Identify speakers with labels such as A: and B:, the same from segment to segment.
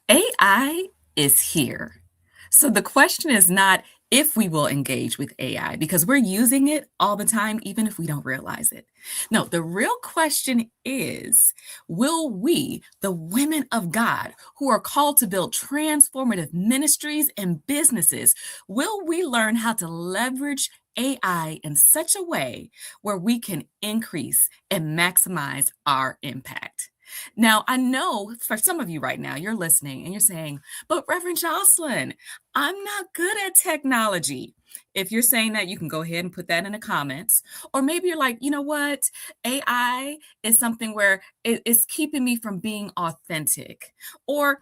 A: AI is here. So the question is not if we will engage with AI, because we're using it all the time, even if we don't realize it. No, the real question is, will we, the women of God who are called to build transformative ministries and businesses, will we learn how to leverage AI in such a way where we can increase and maximize our impact? Now, I know for some of you right now, you're listening and you're saying, but Reverend Jocelyn, I'm not good at technology. If you're saying that, you can go ahead and put that in the comments. Or maybe you're like, you know what? AI is something where it's keeping me from being authentic. Or,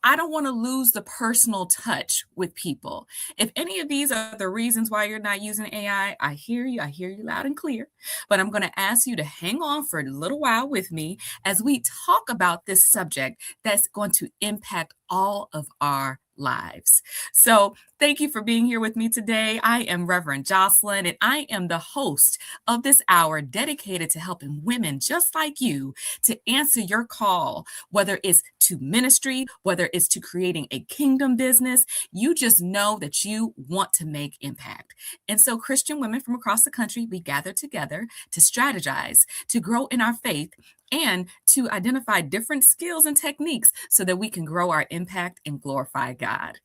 A: I don't want to lose the personal touch with people. If any of these are the reasons why you're not using AI, I hear you. I hear you loud and clear. But I'm going to ask you to hang on for a little while with me as we talk about this subject that's going to impact all of our lives. So, thank you for being here with me today. I am Reverend Jocelyn, and I am the host of this hour dedicated to helping women just like you to answer your call, whether it's to ministry, whether it's to creating a kingdom business. You just know that you want to make impact. And so, Christian women from across the country, we gather together to strategize, to grow in our faith, and to identify different skills and techniques so that we can grow our impact and glorify God.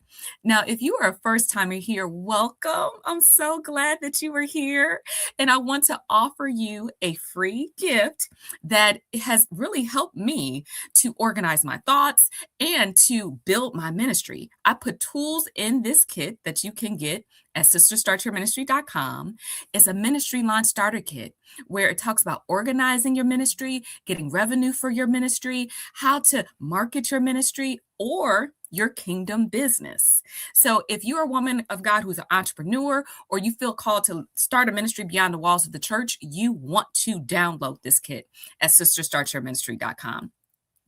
A: Now, if you are a first timer here, welcome. I'm so glad that you are here. And I want to offer you a free gift that has really helped me to organize my thoughts and to build my ministry. I put tools in this kit that you can get at sisterstartyourministry.com. It's a ministry launch starter kit where it talks about organizing your ministry, getting revenue for your ministry, how to market your ministry or your kingdom business. So if you're a woman of God who's an entrepreneur or you feel called to start a ministry beyond the walls of the church, you want to download this kit at sisterstartyourministry.com.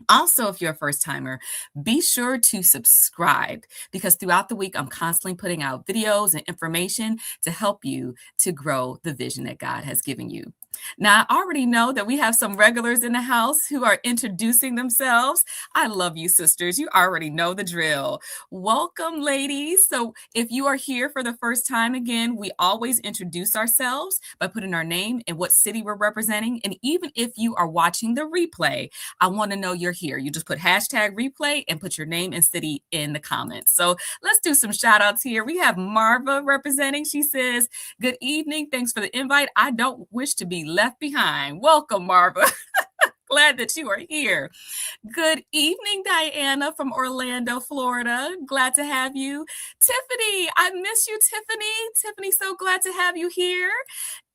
A: Also, if you're a first timer, be sure to subscribe because throughout the week, I'm constantly putting out videos and information to help you to grow the vision that God has given you. Now, I already know that we have some regulars in the house who are introducing themselves. I love you, sisters. You already know the drill. Welcome, ladies. So, if you are here for the first time, again, we always introduce ourselves by putting our name and what city we're representing. And even if you are watching the replay, I want to know you're here. You just put hashtag replay and put your name and city in the comments. So, let's do some shout outs here. We have Marva representing. She says, good evening. Thanks for the invite. I don't wish to be left behind. Welcome, Marva. Glad that you are here. Good evening, Diana from Orlando, Florida. Glad to have you. Tiffany, I miss you, Tiffany. Tiffany, so glad to have you here.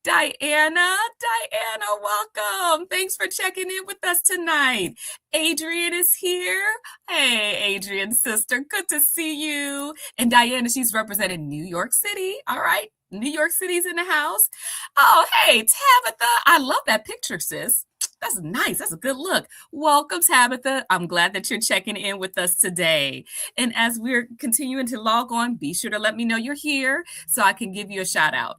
A: Diana, welcome. Thanks for checking in with us tonight. Adrian is here. Hey, Adrian, sister, good to see you. And Diana, she's representing New York City. All right, New York City's in the house. Oh, hey, Tabitha, I love that picture, sis. That's nice. That's a good look. Welcome, Tabitha. I'm glad that you're checking in with us today. And as we're continuing to log on, be sure to let me know you're here so I can give you a shout out.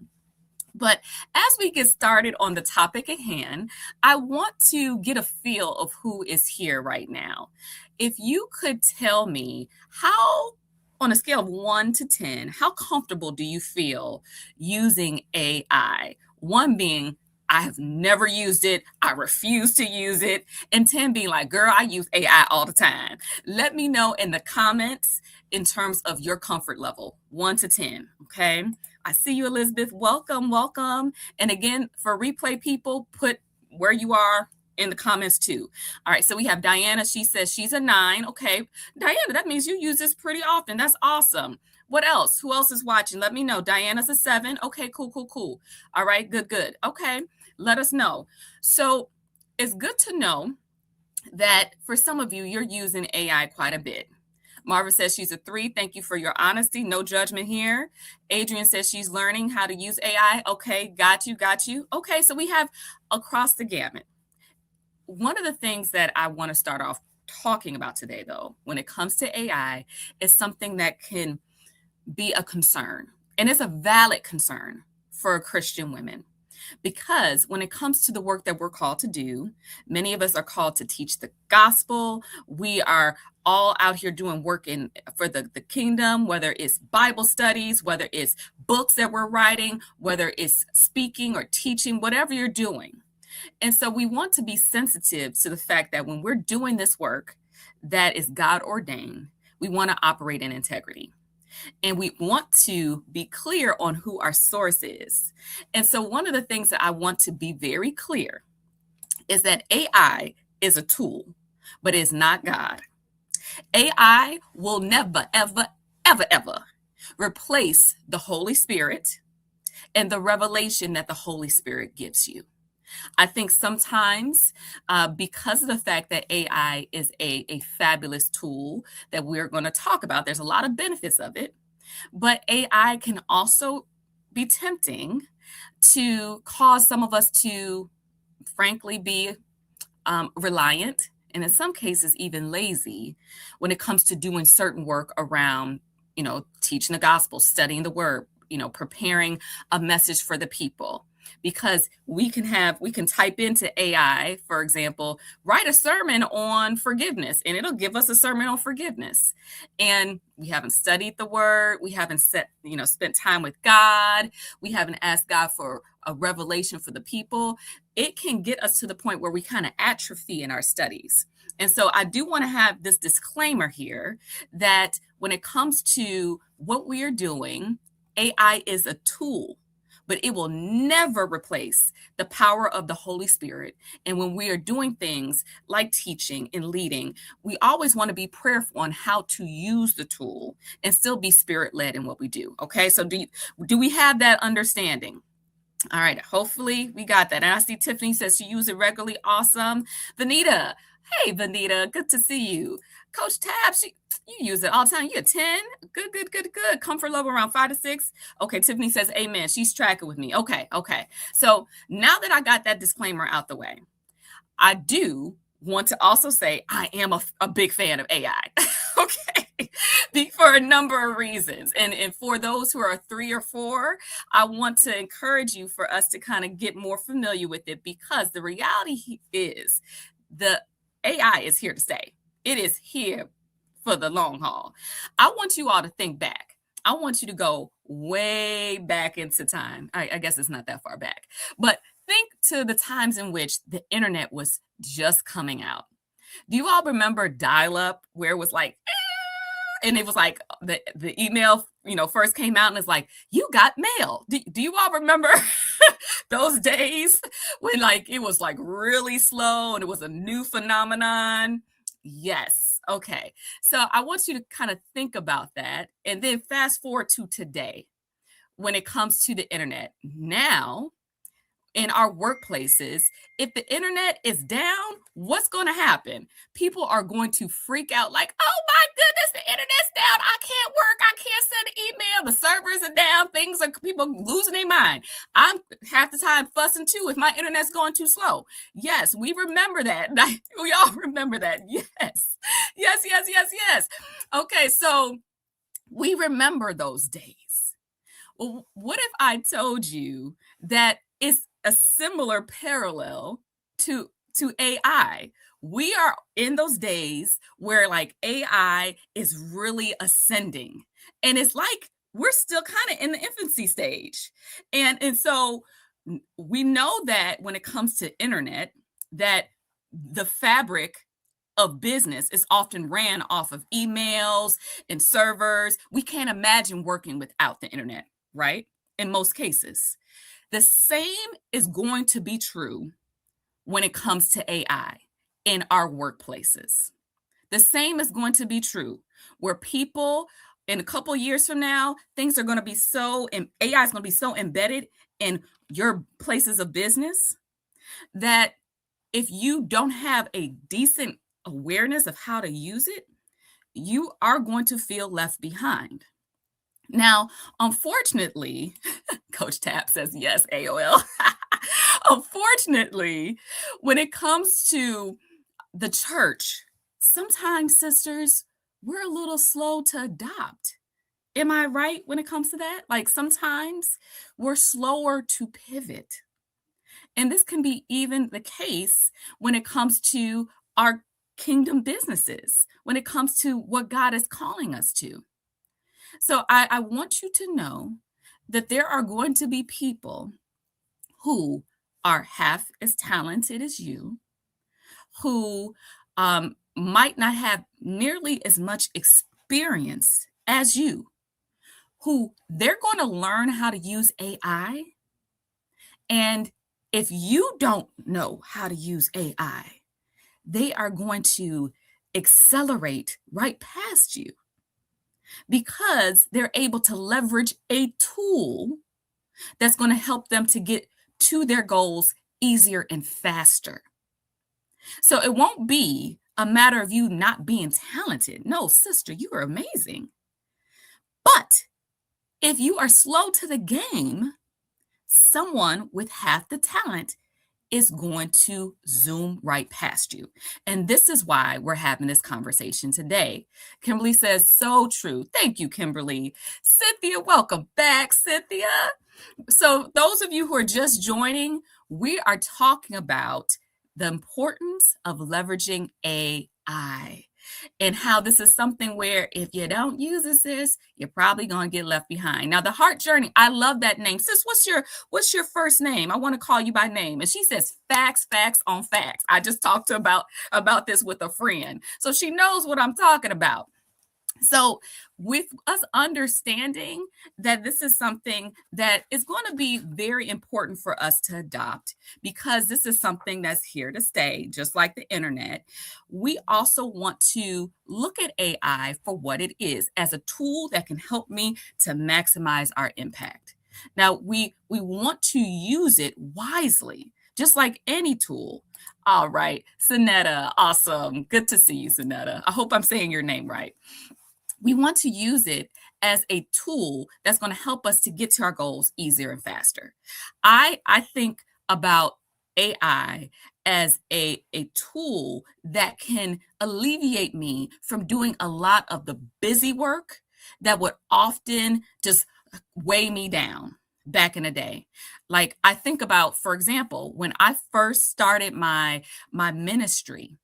A: But as we get started on the topic at hand, I want to get a feel of who is here right now. If you could tell me how, on a scale of 1 to 10, how comfortable do you feel using AI? 1 being, I have never used it, I refuse to use it, and 10 being like, girl, I use AI all the time. Let me know in the comments in terms of your comfort level, 1 to 10, okay? I see you, Elizabeth. Welcome, welcome. And again, for replay people, put where you are in the comments too. All right, so we have Diana. She says she's a 9. Okay, Diana, that means you use this pretty often. That's awesome. What else? Who else is watching? Let me know. Diana's a 7. Okay, cool. All right, good. Okay, let us know. So it's good to know that for some of you, you're using AI quite a bit. Marva says she's a 3. Thank you for your honesty. No judgment here. Adrian says she's learning how to use AI. Okay, got you. Okay, so we have across the gamut. One of the things that I want to start off talking about today, though, when it comes to AI, is something that can be a concern. And it's a valid concern for Christian women. Because when it comes to the work that we're called to do, many of us are called to teach the gospel. We are all out here doing work in for the kingdom, whether it's Bible studies, whether it's books that we're writing, whether it's speaking or teaching, whatever you're doing. And so we want to be sensitive to the fact that when we're doing this work that is God ordained, we want to operate in integrity. And we want to be clear on who our source is. And so, one of the things that I want to be very clear is that AI is a tool, but it's not God. AI will never, ever, ever, ever replace the Holy Spirit and the revelation that the Holy Spirit gives you. I think sometimes, because of the fact that AI is a fabulous tool that we're going to talk about, there's a lot of benefits of it, but AI can also be tempting to cause some of us to, frankly, be reliant and in some cases even lazy when it comes to doing certain work around, teaching the gospel, studying the word, preparing a message for the people. Because we can type into AI, for example, write a sermon on forgiveness, and it'll give us a sermon on forgiveness. And we haven't studied the word, we haven't spent time with God, we haven't asked God for a revelation for the people. It can get us to the point where we kind of atrophy in our studies. And so I do want to have this disclaimer here that when it comes to what we are doing, AI is a tool, but it will never replace the power of the Holy Spirit. And when we are doing things like teaching and leading, we always want to be prayerful on how to use the tool and still be spirit-led in what we do. Okay, so do we have that understanding? All right, hopefully we got that. And I see Tiffany says she uses it regularly. Awesome. Vanita, hey, Vanita, good to see you. Coach Tabs, you use it all the time. You're 10. Good, good, good, good. Comfort level around 5 to 6. Okay, Tiffany says amen. She's tracking with me. Okay. So now that I got that disclaimer out the way, I do want to also say I am a big fan of AI. Okay. For a number of reasons. And for those who are 3 or 4, I want to encourage you for us to kind of get more familiar with it, because the reality is the AI is here to stay. It is here for the long haul. I want you all to think back. I want you to go way back into time. I guess it's not that far back, but think to the times in which the internet was just coming out. Do you all remember dial-up, where it was like, and it was like the email, first came out and it's like, you got mail. Do you all remember those days when it was really slow and it was a new phenomenon? Yes. Okay. So I want you to kind of think about that and then fast forward to today when it comes to the internet. Now, in our workplaces, if the internet is down, what's going to happen? People are going to freak out like, oh my goodness, the internet's down. I can't work. I can't send an email. The servers are down. People losing their mind. I'm half the time fussing too if my internet's going too slow. Yes, we remember that. We all remember that. Yes. Yes. Okay, so we remember those days. Well, what if I told you that it's a similar parallel to AI? We are in those days where AI is really ascending, and it's like we're still kind of in the infancy stage. And so we know that when it comes to internet, that the fabric of business is often ran off of emails and servers. We can't imagine working without the internet, right? In most cases. The same is going to be true when it comes to AI in our workplaces. The same is going to be true where people in a couple years from now, things are going to be and AI is going to be so embedded in your places of business that if you don't have a decent awareness of how to use it, you are going to feel left behind. Now, unfortunately, Coach Tap says yes, AOL. Unfortunately, when it comes to the church, sometimes, sisters, we're a little slow to adopt. Am I right when it comes to that? Sometimes we're slower to pivot. And this can be even the case when it comes to our kingdom businesses, when it comes to what God is calling us to. So I want you to know that there are going to be people who are half as talented as you, who might not have nearly as much experience as you, who they're going to learn how to use AI. And if you don't know how to use AI, they are going to accelerate right past you because they're able to leverage a tool that's going to help them to get to their goals easier and faster. So it won't be a matter of you not being talented. No, sister, you are amazing. But if you are slow to the game, someone with half the talent is going to zoom right past you. And this is why we're having this conversation today. Kimberly says, so true. Thank you, Kimberly. Cynthia, welcome back, Cynthia. So, those of you who are just joining, we are talking about the importance of leveraging AI and how this is something where if you don't use it, sis, you're probably going to get left behind. Now, the heart journey, I love that name. Sis, what's your first name? I want to call you by name. And she says facts on facts. I just talked to about this with a friend. So she knows what I'm talking about. So, with us understanding that this is something that is going to be very important for us to adopt because this is something that's here to stay, just like the internet, we also want to look at AI for what it is as a tool that can help me to maximize our impact. Now, we want to use it wisely, just like any tool. All right, Sonetta, awesome. Good to see you, Sonetta. I hope I'm saying your name right. We want to use it as a tool that's going to help us to get to our goals easier and faster. I think about AI as a tool that can alleviate me from doing a lot of the busy work that would often just weigh me down back in the day. Like I think about, for example, when I first started my ministry,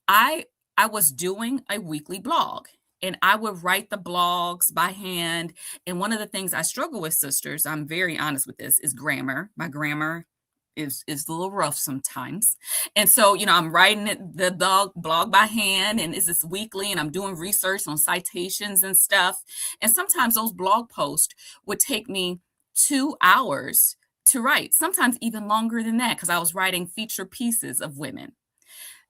A: I I was doing a weekly blog and I would write the blogs by hand. And one of the things I struggle with, sisters, I'm very honest with this, is grammar. My grammar is a little rough sometimes. And so, I'm writing the blog by hand and it's this weekly and I'm doing research on citations and stuff. And sometimes those blog posts would take me 2 hours to write, sometimes even longer than that, because I was writing feature pieces of women.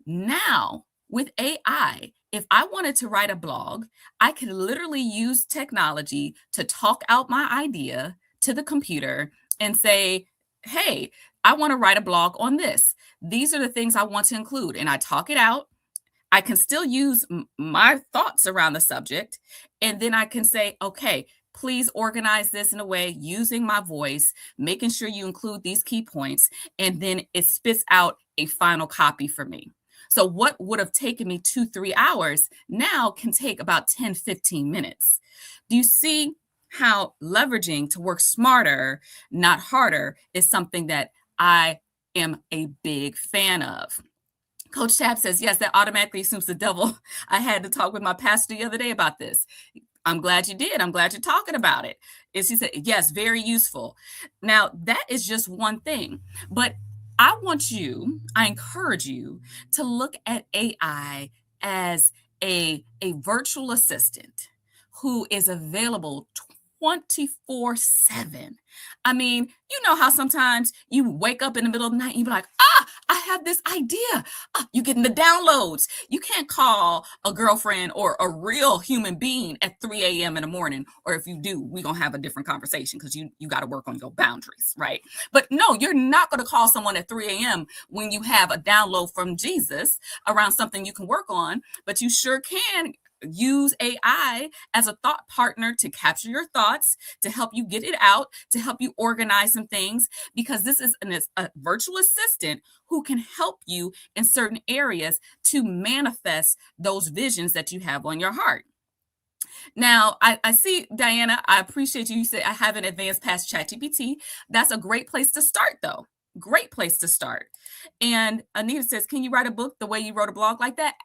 A: Now, with AI, if I wanted to write a blog, I could literally use technology to talk out my idea to the computer and say, hey, I want to write a blog on this. These are the things I want to include. And I talk it out. I can still use my thoughts around the subject. And then I can say, okay, please organize this in a way using my voice, making sure you include these key points. And then it spits out a final copy for me. So what would have taken me 2-3 hours now can take about 10-15 minutes. Do you see how leveraging to work smarter, not harder, is something that I am a big fan of? Coach Tab says, yes, that automatically assumes the devil. I had to talk with my pastor the other day about this. I'm glad you did. I'm glad you're talking about it. And she said, yes, very useful. Now, that is just one thing. But I encourage you to look at AI as a virtual assistant who is available 24/7. I mean, you know how sometimes you wake up in the middle of the night and you be like, I have this idea. You getting the downloads. You can't call a girlfriend or a real human being at 3 a.m. in the morning. Or if you do, we're going to have a different conversation because you got to work on your boundaries, right? But no, you're not going to call someone at 3 a.m. when you have a download from Jesus around something you can work on, but you sure can use AI as a thought partner to capture your thoughts, to help you get it out, to help you organize some things, because this is a virtual assistant who can help you in certain areas to manifest those visions that you have on your heart. Now, I see, Diana, I appreciate you. You said I haven't advanced past ChatGPT. That's a great place to start, though, great place to start. And Anita says, can you write a book the way you wrote a blog like that?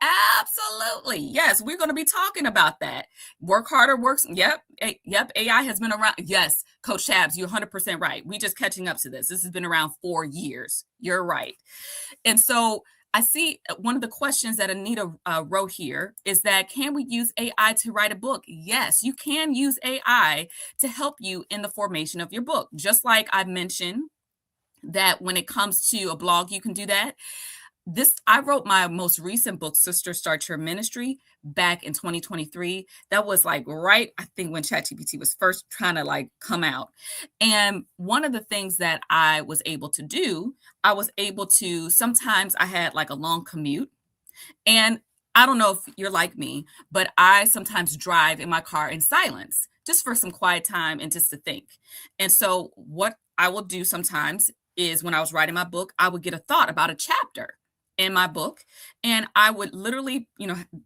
A: Absolutely. Yes, we're going to be talking about that. Work harder, works. Yep. Yep. AI has been around. Yes, Coach Tabs, you're 100% right. We just catching up to this. This has been around 4 years. You're right. And so I see one of the questions that Anita wrote here is that, can we use AI to write a book? Yes, you can use AI to help you in the formation of your book. Just like I mentioned that when it comes to a blog, you can do that. I wrote my most recent book, Sister Start Your Ministry, back in 2023. That was like right, I think, when ChatGPT was first trying to like come out. And one of the things that I was able to do, sometimes I had like a long commute, and I don't know if you're like me, but I sometimes drive in my car in silence just for some quiet time and just to think. And so what I will do sometimes is, when I was writing my book, I would get a thought about a chapter in my book, and I would literally,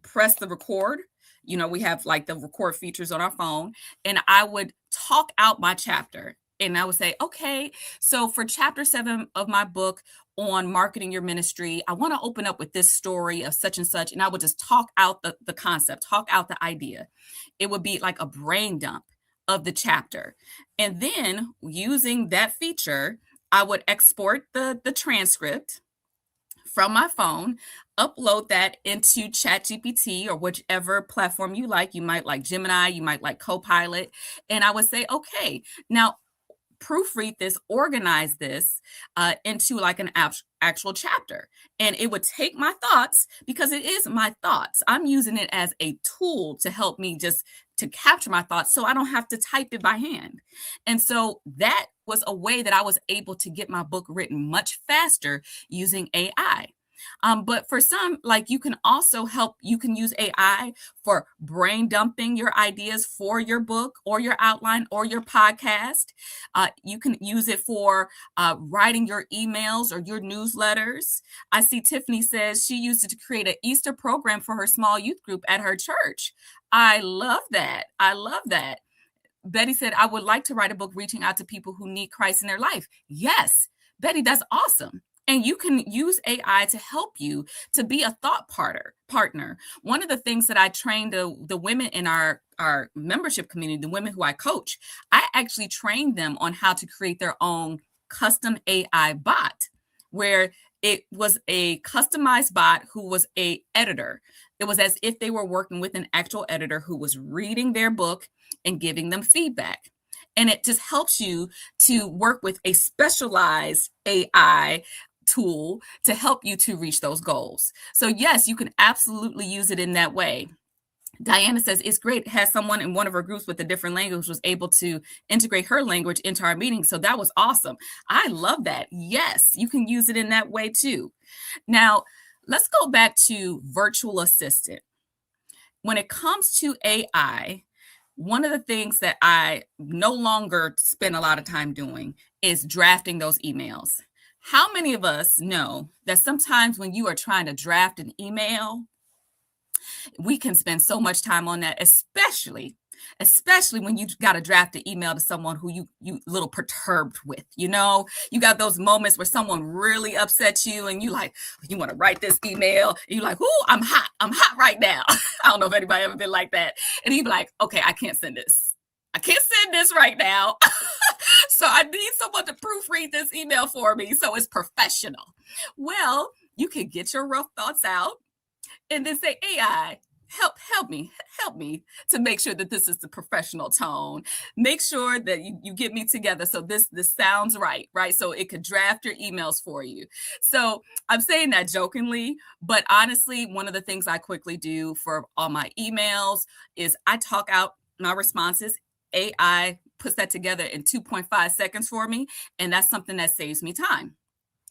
A: press the record. We have like the record features on our phone, and I would talk out my chapter. And I would say, okay, so for chapter 7 of my book on marketing your ministry, I want to open up with this story of such and such. And I would just talk out the concept, talk out the idea. It would be like a brain dump of the chapter. And then using that feature, I would export the transcript from my phone, upload that into ChatGPT or whichever platform you like. You might like Gemini, you might like Copilot. And I would say, okay, now proofread this, organize this into like an actual chapter. And it would take my thoughts, because it is my thoughts. I'm using it as a tool to help me just to capture my thoughts so I don't have to type it by hand. And so that was a way that I was able to get my book written much faster using AI. But for some, like, you can use AI for brain dumping your ideas for your book or your outline or your podcast. You can use it for writing your emails or your newsletters. I see Tiffany says she used it to create an Easter program for her small youth group at her church. I love that. I love that. Betty said, I would like to write a book reaching out to people who need Christ in their life. Yes, Betty, that's awesome. And you can use AI to help you to be a thought partner. One of the things that I trained the women in our membership community, the women who I coach, I actually trained them on how to create their own custom AI bot, where it was a customized bot who was a editor. It was as if they were working with an actual editor who was reading their book and giving them feedback. And it just helps you to work with a specialized AI tool to help you to reach those goals. So yes, you can absolutely use it in that way. Diana says, it's great. Has someone in one of her groups with a different language was able to integrate her language into our meeting. So that was awesome. I love that. Yes, you can use it in that way too. Now, let's go back to virtual assistant. When it comes to AI, one of the things that I no longer spend a lot of time doing is drafting those emails. How many of us know that sometimes when you are trying to draft an email, we can spend so much time on that, especially when you got to draft an email to someone who you little perturbed with. You got those moments where someone really upsets you and you want to write this email. And you're like, ooh, I'm hot right now. I don't know if anybody ever been like that. And you'd be like, okay, I can't send this right now. So I need someone to proofread this email for me so it's professional. Well, you can get your rough thoughts out and then say, AI, help me to make sure that this is the professional tone. Make sure that you get me together so this sounds right? So it could draft your emails for you. So I'm saying that jokingly, but honestly, one of the things I quickly do for all my emails is I talk out my responses. AI puts that together in 2.5 seconds for me, and that's something that saves me time.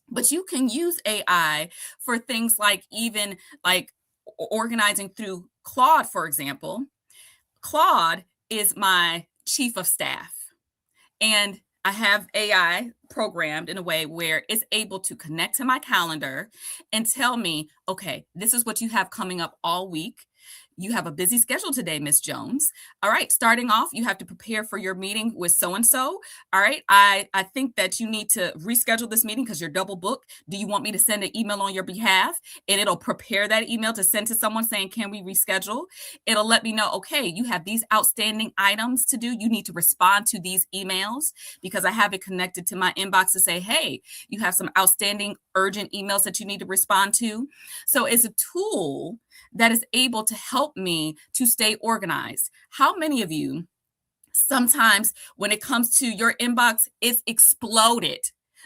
A: But you can use AI for things like even like organizing through Claude, for example. Claude is my chief of staff, and I have AI programmed in a way where it's able to connect to my calendar and tell me, okay, this is what you have coming up all week. you have a busy schedule today, Miss Jones. All right, starting off, you have to prepare for your meeting with so and so. All right, I think that you need to reschedule this meeting because you're double booked. Do you want me to send an email on your behalf? And it'll prepare that email to send to someone saying, can we reschedule? It'll let me know, okay, you have these outstanding items to do. You need to respond to these emails because I have it connected to my inbox to say, hey, you have some outstanding urgent emails that you need to respond to. So it's a tool that is able to help me to stay organized. How many of you, sometimes when it comes to your inbox, it's exploded?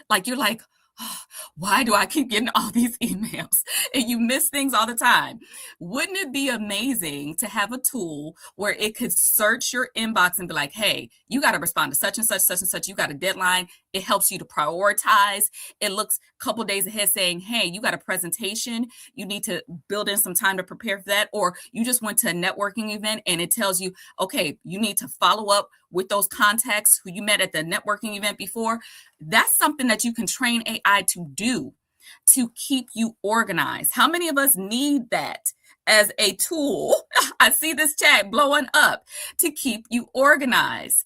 A: Like you're like, "Oh, why do I keep getting all these emails?" And you miss things all the time. Wouldn't it be amazing to have a tool where it could search your inbox and be like, hey, you got to respond to such and such, such and such. You got a deadline. It helps you to prioritize. It looks a couple days ahead saying, hey, you got a presentation. You need to build in some time to prepare for that. Or you just went to a networking event and it tells you, okay, you need to follow up with those contacts who you met at the networking event before. That's something that you can train AI to do to keep you organized. How many of us need that as a tool? I see this chat blowing up to keep you organized.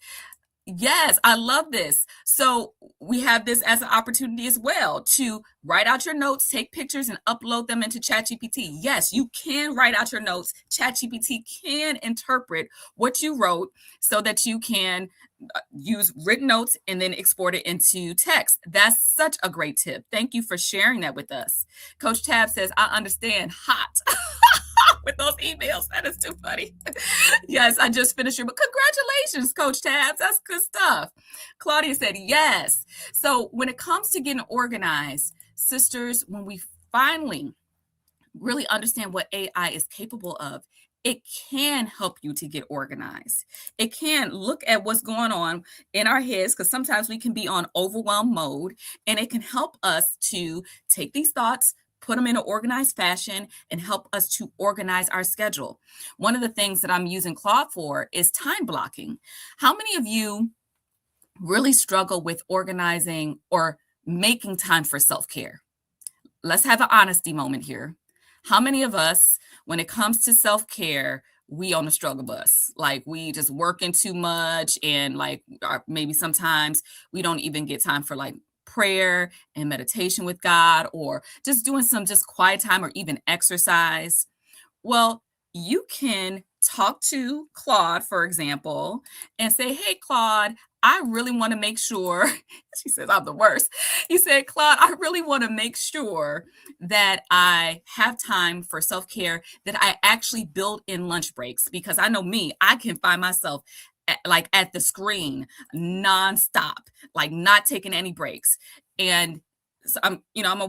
A: Yes, I love this. So we have this as an opportunity as well to write out your notes, take pictures, and upload them into ChatGPT. Yes, you can write out your notes. ChatGPT can interpret what you wrote so that you can use written notes and then export it into text. That's such a great tip. Thank you for sharing that with us. Coach Tab says, I understand hot. With those emails. That is too funny. Yes, I just finished your book. Congratulations, Coach Tabs. That's good stuff. Claudia said, yes. So when it comes to getting organized, sisters, when we finally really understand what AI is capable of, it can help you to get organized. It can look at what's going on in our heads because sometimes we can be on overwhelm mode, and it can help us to take these thoughts, put them in an organized fashion, and help us to organize our schedule. One of the things that I'm using Claude for is time blocking. How many of you really struggle with organizing or making time for self-care? Let's have an honesty moment here. How many of us, when it comes to self-care, we on the struggle bus? Like we just working too much, and like maybe sometimes we don't even get time for like prayer and meditation with God, or just doing some just quiet time or even exercise. Well, you can talk to Claude, for example, and say, hey, Claude, I really want to make sure, she says, I'm the worst. You said, Claude, I really want to make sure that I have time for self-care, that I actually build in lunch breaks, because I know me, I can find myself like at the screen nonstop, like not taking any breaks. And so I'm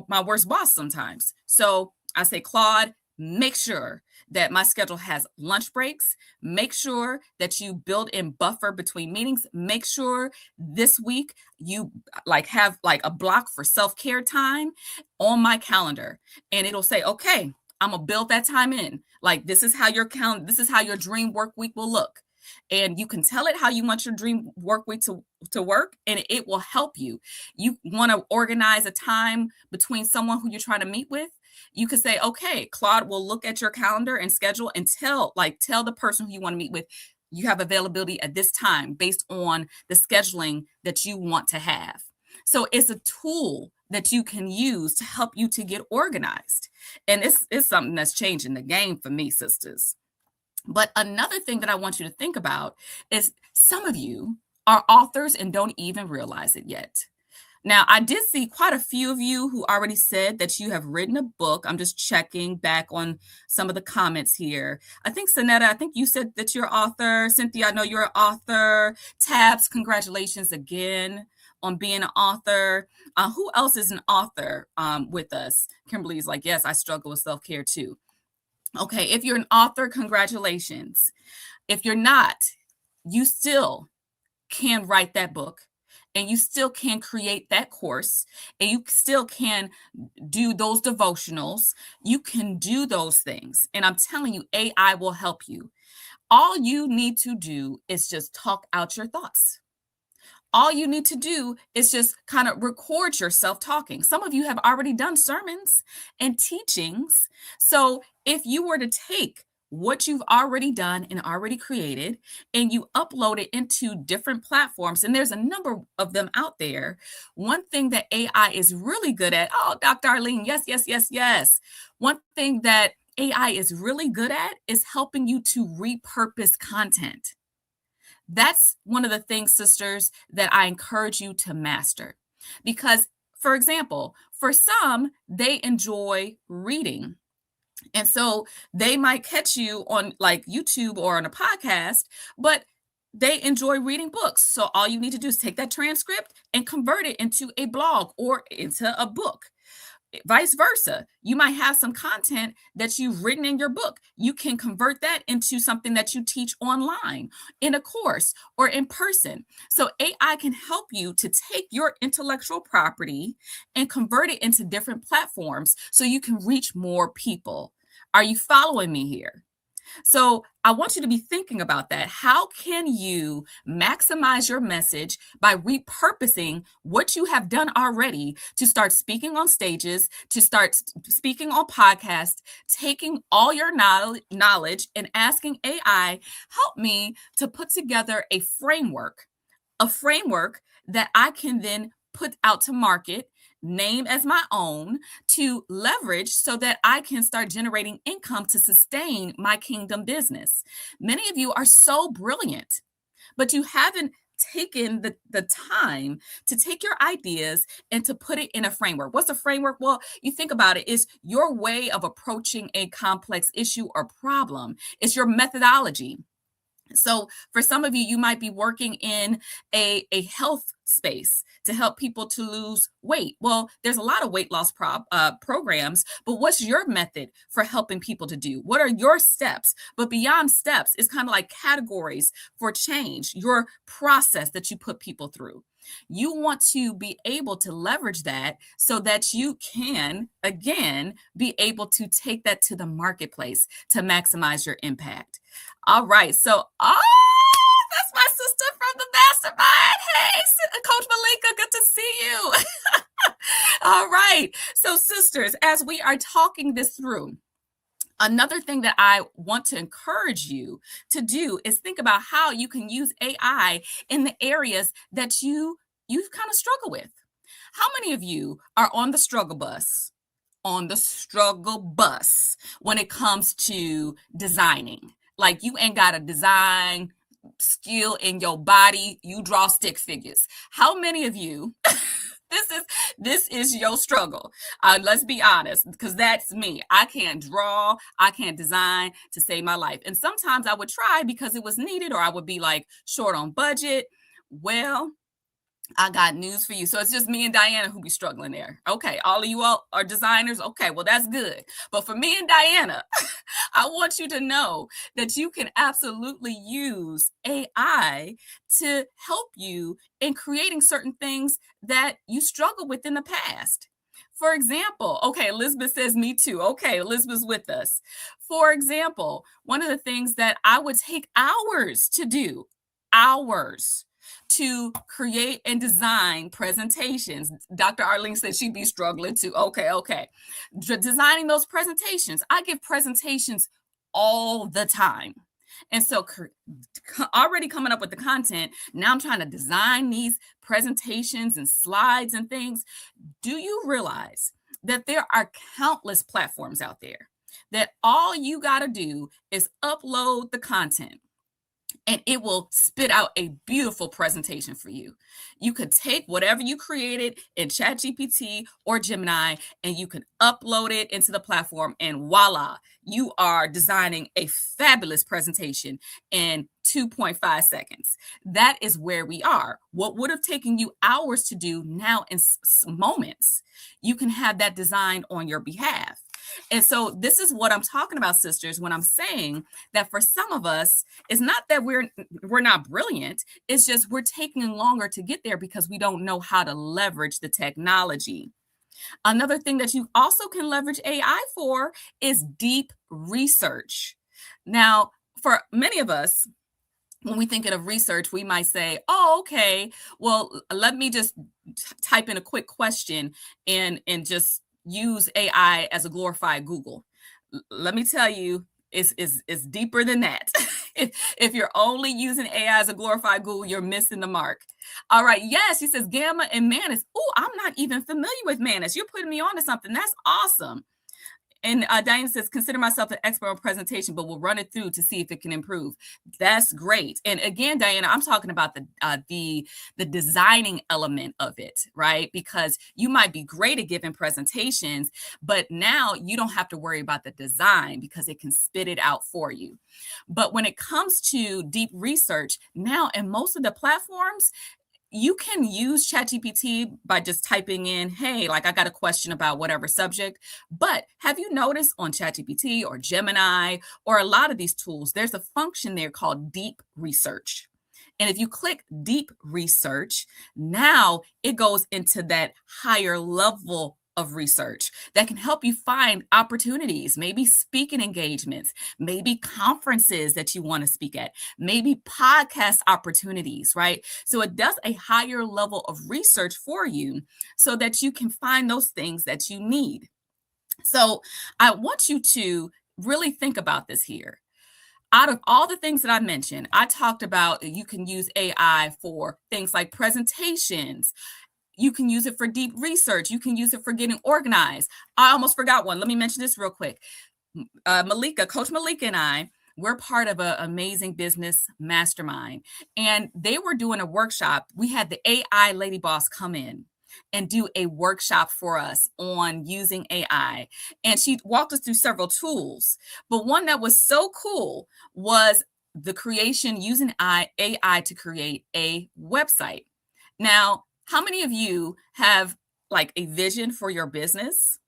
A: my worst boss sometimes. So I say, Claude, make sure that my schedule has lunch breaks. Make sure that you build in buffer between meetings. Make sure this week you like have like a block for self-care time on my calendar. And it'll say, okay, I'm gonna build that time in. Like this is how this is how your dream work week will look. And you can tell it how you want your dream work week to work, and it will help you. You want to organize a time between someone who you're trying to meet with. You could say, okay, Claude will look at your calendar and schedule and tell the person who you want to meet with, you have availability at this time based on the scheduling that you want to have. So it's a tool that you can use to help you to get organized. And it's something that's changing the game for me, sisters. But another thing that I want you to think about is some of you are authors and don't even realize it yet. Now, I did see quite a few of you who already said that you have written a book. I'm just checking back on some of the comments here. I think, Sonetta, I think you said that you're an author. Cynthia, I know you're an author. Tabs, congratulations again on being an author. Who else is an author with us? Kimberly's like, yes, I struggle with self-care too. Okay, if you're an author, congratulations. If you're not, you still can write that book, and you still can create that course, and you still can do those devotionals. You can do those things. And I'm telling you, AI will help you. All you need to do is just talk out your thoughts. All you need to do is just kind of record yourself talking. Some of you have already done sermons and teachings. So if you were to take what you've already done and already created, and you upload it into different platforms. And there's a number of them out there. One thing that AI is really good at, oh, Dr. Arlene, yes, yes, yes, yes. One thing that AI is really good at is helping you to repurpose content. That's one of the things, sisters, that I encourage you to master. Because, for example, for some, they enjoy reading. And so they might catch you on like YouTube or on a podcast, but they enjoy reading books. So all you need to do is take that transcript and convert it into a blog or into a book. Vice versa, you might have some content that you've written in your book. You can convert that into something that you teach online in a course or in person. So AI can help you to take your intellectual property and convert it into different platforms so you can reach more people. Are you following me here? So I want you to be thinking about that. How can you maximize your message by repurposing what you have done already to start speaking on stages, to start speaking on podcasts, taking all your knowledge and asking AI, help me to put together a framework that I can then put out to market, name as my own, to leverage so that I can start generating income to sustain my kingdom business. Many of you are so brilliant, but you haven't taken the time to take your ideas and to put it in a framework. What's a framework? Well, you think about it, is your way of approaching a complex issue or problem. It's your methodology. So for some of you, you might be working in a health space to help people to lose weight. Well, there's a lot of weight loss programs, but what's your method for helping people to do? What are your steps? But beyond steps, it's kind of like categories for change, your process that you put people through. You want to be able to leverage that so that you can, again, be able to take that to the marketplace to maximize your impact. All right. So, that's my sister from the mastermind. Hey, Coach Malika, good to see you. All right. So, sisters, as we are talking this through, another thing that I want to encourage you to do is think about how you can use AI in the areas that you kind of struggle with. How many of you are on the struggle bus? On the struggle bus when it comes to designing. Like you ain't got a design skill in your body, you draw stick figures. How many of you this is your struggle? Let's be honest, because that's me. I can't draw, I can't design to save my life. And sometimes I would try because it was needed, or I would be like short on budget. Well, I got news for you. So it's just me and Diana who be struggling there. Okay, all of you all are designers. Okay, well, that's good. But for me and Diana, I want you to know that you can absolutely use AI to help you in creating certain things that you struggled with in the past. For example, okay, Elizabeth says me too. Okay, Elizabeth's with us. For example, one of the things that I would take hours to do, hours to create and design presentations. Dr. Arlene said she'd be struggling too. Okay. Designing those presentations. I give presentations all the time. And so already coming up with the content, now I'm trying to design these presentations and slides and things. Do you realize that there are countless platforms out there that all you got to do is upload the content, and it will spit out a beautiful presentation for you. You could take whatever you created in ChatGPT or Gemini, and you can upload it into the platform, and voila, you are designing a fabulous presentation in 2.5 seconds. That is where we are. What would have taken you hours to do now in moments, you can have that designed on your behalf. And so this is what I'm talking about, sisters, when I'm saying that for some of us, it's not that we're not brilliant. It's just we're taking longer to get there because we don't know how to leverage the technology. Another thing that you also can leverage AI for is deep research. Now, for many of us, when we think of research, we might say, oh, okay, well, let me just type in a quick question and just use AI as a glorified Google. Let me tell you, It's deeper than that. If you're only using AI as a glorified Google, you're missing the mark. All right. Yes, he says Gamma and Manus. Oh, I'm not even familiar with Manus. You're putting me on to something. That's awesome. And Diane says, consider myself an expert on presentation, but we'll run it through to see if it can improve. That's great. And again, Diana, I'm talking about the designing element of it, right? Because you might be great at giving presentations, but now you don't have to worry about the design because it can spit it out for you. But when it comes to deep research, now in most of the platforms, you can use ChatGPT by just typing in, hey, like I got a question about whatever subject. But have you noticed on ChatGPT or Gemini or a lot of these tools, there's a function there called deep research. And if you click deep research, now it goes into that higher level of research that can help you find opportunities, maybe speaking engagements, maybe conferences that you want to speak at, maybe podcast opportunities, right? So it does a higher level of research for you so that you can find those things that you need. So I want you to really think about this here. Out of all the things that I mentioned, I talked about you can use AI for things like presentations. You can use it for deep research. You can use it for getting organized. I almost forgot one. Let me mention this real quick. Coach Malika and I, we're part of an amazing business mastermind. And they were doing a workshop. We had the AI Lady Boss come in and do a workshop for us on using AI. And she walked us through several tools. But one that was so cool was the creation using AI to create a website. Now, how many of you have like a vision for your business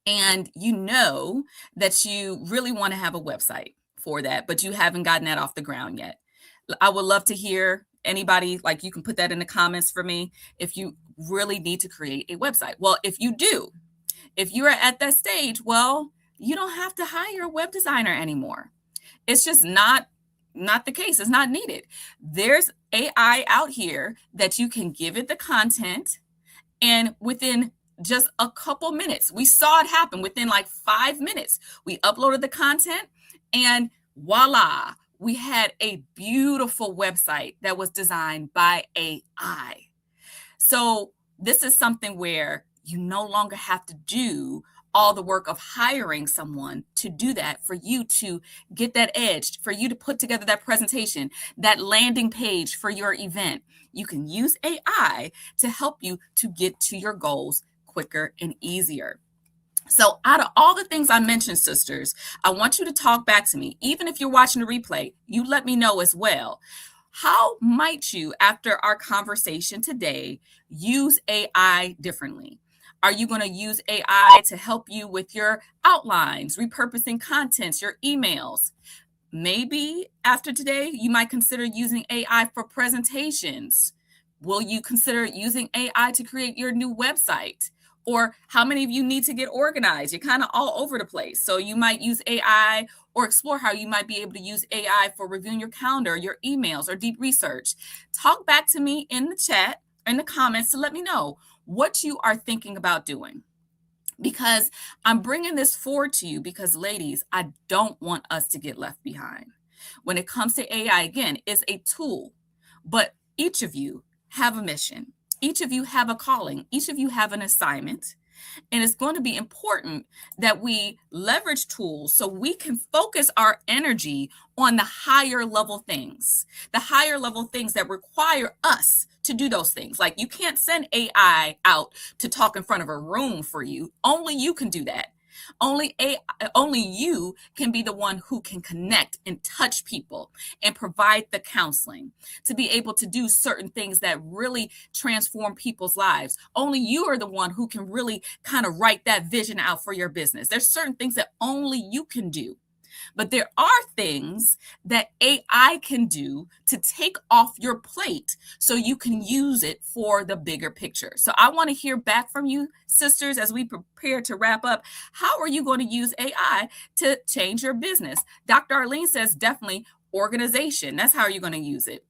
A: and you know that you really want to have a website for that, but you haven't gotten that off the ground yet? I would love to hear anybody, like you can put that in the comments for me if you really need to create a website. Well, if you do, if you are at that stage, well, you don't have to hire a web designer anymore. It's just not the case. It's not needed. There's AI out here that you can give it the content, and within just a couple minutes, we saw it happen within like 5 minutes. We uploaded the content and voila, we had a beautiful website that was designed by AI. So this is something where you no longer have to do all the work of hiring someone to do that, for you to get that edge, for you to put together that presentation, that landing page for your event. You can use AI to help you to get to your goals quicker and easier. So out of all the things I mentioned, sisters, I want you to talk back to me. Even if you're watching the replay, you let me know as well. How might you, after our conversation today, use AI differently? Are you going to use AI to help you with your outlines, repurposing contents, your emails? Maybe after today, you might consider using AI for presentations. Will you consider using AI to create your new website? Or how many of you need to get organized? You're kind of all over the place. So you might use AI or explore how you might be able to use AI for reviewing your calendar, your emails, or deep research. Talk back to me in the chat, in the comments, to let me know what you are thinking about doing. Because I'm bringing this forward to you because, ladies, I don't want us to get left behind. When it comes to AI, again, it's a tool, but each of you have a mission. Each of you have a calling. Each of you have an assignment. And it's going to be important that we leverage tools so we can focus our energy on the higher level things that require us to do those things. Like, you can't send AI out to talk in front of a room for you. Only you can do that. Only you can be the one who can connect and touch people and provide the counseling to be able to do certain things that really transform people's lives. Only you are the one who can really kind of write that vision out for your business. There's certain things that only you can do. But there are things that AI can do to take off your plate so you can use it for the bigger picture. So I want to hear back from you, sisters, as we prepare to wrap up. How are you going to use AI to change your business? Dr. Arlene says definitely organization. That's how you're going to use it.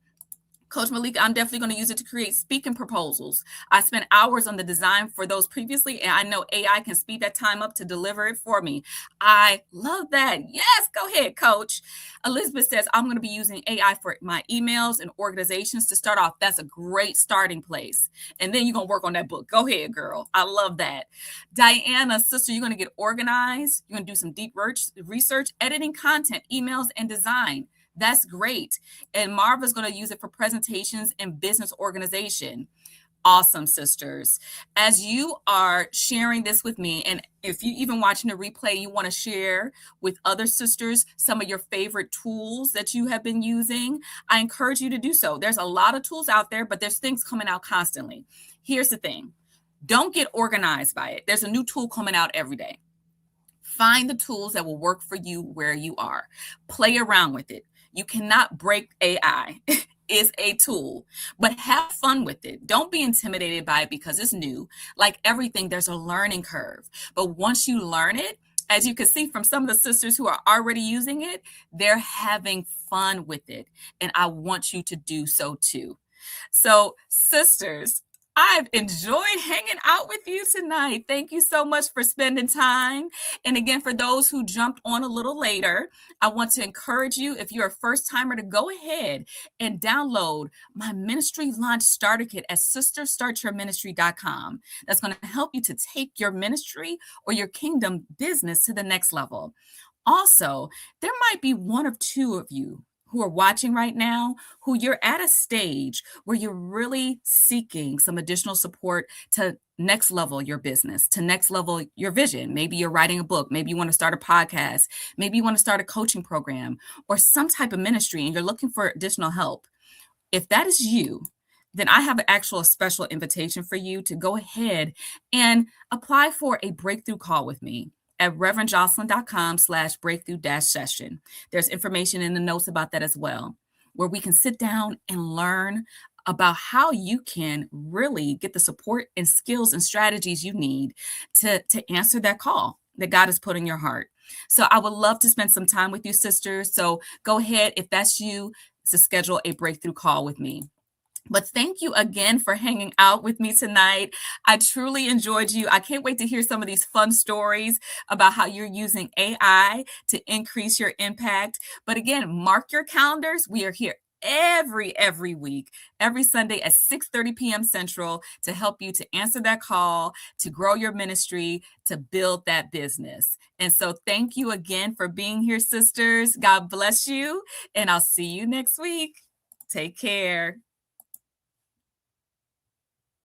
A: Coach Malika, I'm definitely going to use it to create speaking proposals. I spent hours on the design for those previously, and I know AI can speed that time up to deliver it for me. I love that. Yes, go ahead, Coach. Elizabeth says, I'm going to be using AI for my emails and organizations to start off. That's a great starting place. And then you're going to work on that book. Go ahead, girl. I love that. Diana, sister, you're going to get organized. You're going to do some deep research, editing content, emails, and design. That's great. And Marva's going to use it for presentations and business organization. Awesome, sisters. As you are sharing this with me, and if you even watching the replay, you want to share with other sisters some of your favorite tools that you have been using, I encourage you to do so. There's a lot of tools out there, but there's things coming out constantly. Here's the thing. Don't get organized by it. There's a new tool coming out every day. Find the tools that will work for you where you are. Play around with it. You cannot break AI. Is a tool, but have fun with it. Don't be intimidated by it because it's new. Like everything, there's a learning curve. But once you learn it, as you can see from some of the sisters who are already using it, they're having fun with it. And I want you to do so too. So, sisters, I've enjoyed hanging out with you tonight. Thank you so much for spending time. And again, for those who jumped on a little later, I want to encourage you, if you're a first timer, to go ahead and download my ministry launch starter kit at sisterstartyourministry.com. That's going to help you to take your ministry or your kingdom business to the next level. Also, there might be one of two of you who are watching right now, who you're at a stage where you're really seeking some additional support to next level your business, to next level your vision. Maybe you're writing a book. Maybe you want to start a podcast. Maybe you want to start a coaching program or some type of ministry and you're looking for additional help. If that is you, then I have an actual special invitation for you to go ahead and apply for a breakthrough call with me at reverendjocelyn.com/breakthrough-session. There's information in the notes about that as well, where we can sit down and learn about how you can really get the support and skills and strategies you need to answer that call that God has put in your heart. So I would love to spend some time with you, sisters. So go ahead, if that's you, to schedule a breakthrough call with me. But thank you again for hanging out with me tonight. I truly enjoyed you. I can't wait to hear some of these fun stories about how you're using AI to increase your impact. But again, mark your calendars. We are here every week, every Sunday at 6:30 p.m. Central to help you to answer that call, to grow your ministry, to build that business. And so thank you again for being here, sisters. God bless you, and I'll see you next week. Take care.